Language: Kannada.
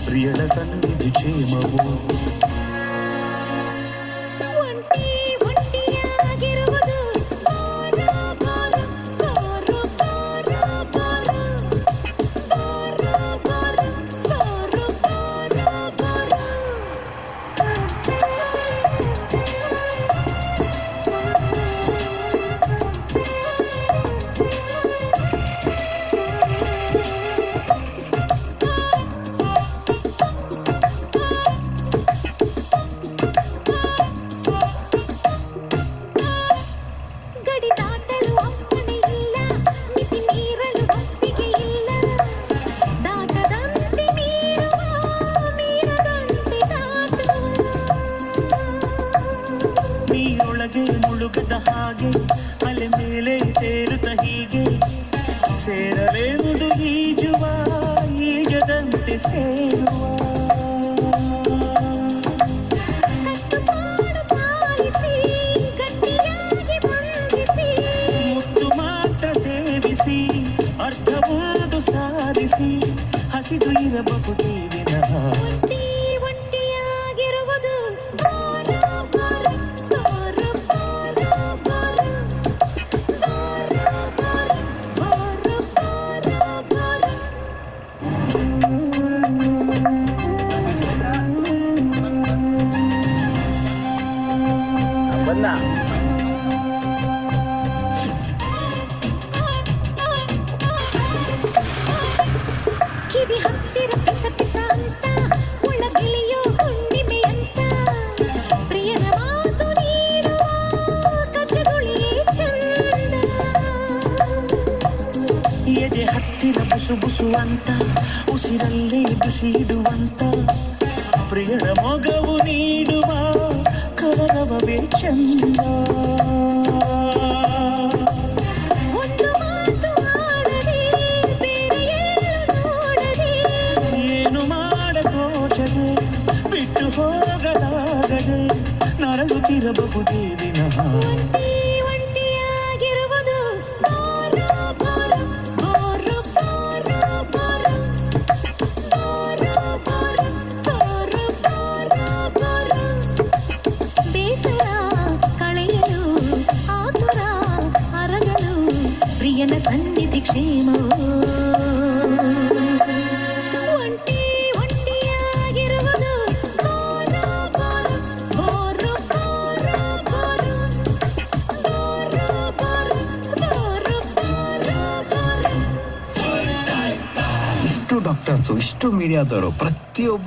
ಪ್ರಿಯಳ ಸನ್ನಿಧಿ ಕ್ಷೇಮವು. ಮುಳುಗದ ಹಾಗೆ ಅಲೆ ಮೇಲೆ ತೇರುತ್ತ ಹೀಗೆ ಸೇರಲೆಂದು ಈಜುವ ಈಜದಂತೆ ಸೇರುವ ಮುತ್ತು ಮಾತ್ರ ಸೇವಿಸಿ ಅರ್ಥವಾದು ಸಾರಿಸಿ ಹಸಿದು ಇರಬಹುದೇ ವಿನಃ ಕಿವಿ ಹತ್ತಿರ ಪಿಸ ಪಿಸ ಅಂತ ಒಳಗಿಳಿಯೋ ಹುಣ್ಣಿಮೆ ಅಂತ ಪ್ರಿಯನ ಮಾತು ನೀಡುವ ಕಚಗುಳಿಯೇ ಚಂದ ಎದೆ ಹತ್ತಿರ ಬುಸು ಬುಸು ಅಂತ ಉಸಿರಲ್ಲೇ ಬಿಸಿ ಇಡುವಂತ ಪ್ರಿಯನ ಮೊಗವು ನೀಡುವ ಕಲರವವೇ ಚಂದ ಬಿಟ್ಟು ಹೋಗಲಾಗದೆ ನರಳುತ್ತಿರಬಹುದೇ ದಿನಃ ಒಂಟಿಯಾಗಿರುವುದು ಬೇಸರ ಕಳೆಯಲು ಆತುರ ಅರಗಲು ಪ್ರಿಯನ ಸನ್ನಿಧಿ ಕ್ಷೇಮವು ಡಾಕ್ಟರ್ಸು ಇಷ್ಟು ಮೀಡಿಯಾದವರು ಪ್ರತಿಯೊಬ್ಬರು